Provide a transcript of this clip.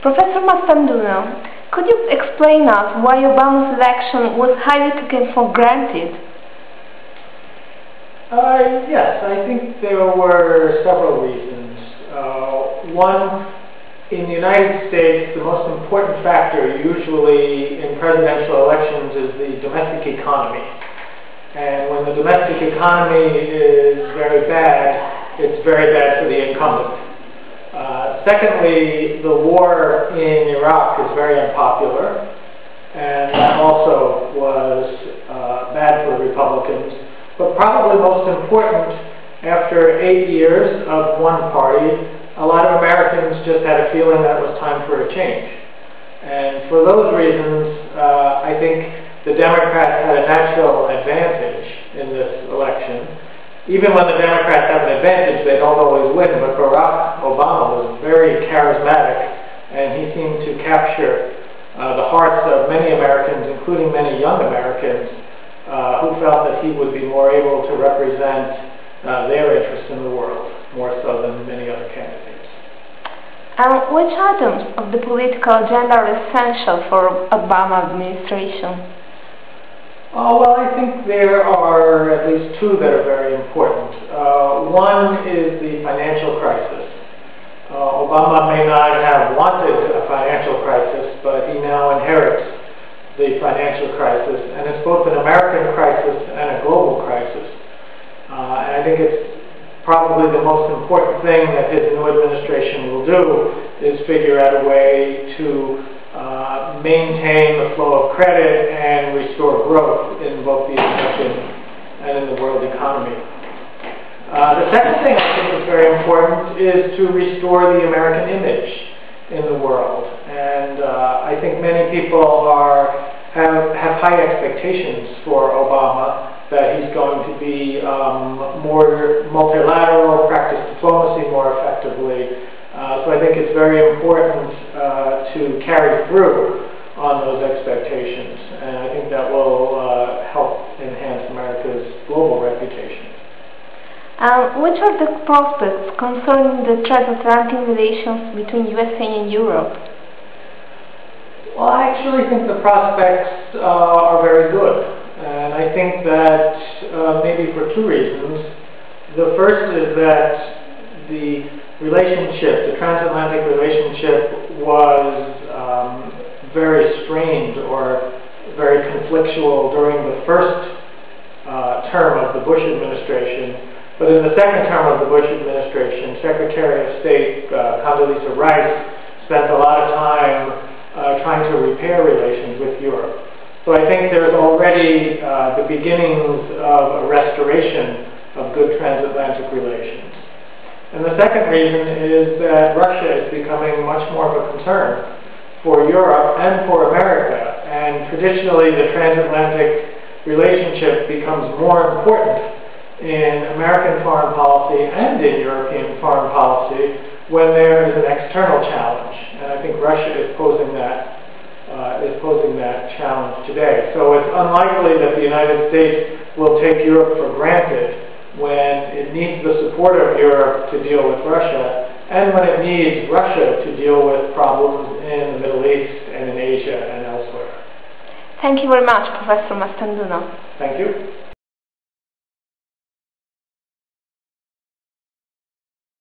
Professor Mastanduno, could you explain us why Obama's election was highly taken for granted? Yes, I think there were several reasons. One, in the United States, the most important factor usually in presidential elections is the domestic economy. And when the domestic economy is very bad, it's very bad for the incumbent. Secondly, the war in Iraq is very unpopular, and that also was bad for Republicans. But probably most important, after 8 years of one party, a lot of Americans just had a feeling that it was time for a change. And for those reasons, I think the Democrats had a natural advantage in this election. Even when the Democrats have an advantage, they don't always win, but Barack Obama was very charismatic, and he seemed to capture the hearts of many Americans, including many young Americans, who felt that he would be more able to represent their interests in the world, more so than many other candidates. Which items of the political agenda are essential for Obama administration? Well, I think there are at least two that are very important. One is the financial crisis. Obama may not have wanted a financial crisis, but he now inherits the financial crisis, and it's both an American crisis and a global crisis. And I think it's probably the most important thing that his new administration will do is figure out a way to maintain the flow of credit and restore growth in both the American and in the world economy. The second thing I think is very important is to restore the American image in the world. And I think many people have high expectations for Obama, that he's going to be more multilateral, practice diplomacy more effectively. So I think it's very important to carry through on those expectations, and I think that will help enhance America's global reputation. Which are the prospects concerning the transatlantic relations between USA and Europe? Well, I actually think the prospects are very good, and I think that maybe for two reasons. The first is that the transatlantic relationship was very strained or very conflictual during the first term of the Bush administration. But in the second term of the Bush administration, Secretary of State Condoleezza Rice spent a lot of time trying to repair relations with Europe. So I think there's already the beginnings of a restoration of good transatlantic relations. And the second reason is that Russia is becoming much more of a concern for Europe and for America. And traditionally, the transatlantic relationship becomes more important in American foreign policy and in European foreign policy when there is an external challenge. And I think Russia is posing that challenge today. So it's unlikely that the United States will take Europe for granted when it needs the support of Europe to deal with Russia, and when it needs Russia to deal with problems in the Middle East and in Asia and elsewhere. Thank you very much, Professor Mastanduno. Thank you.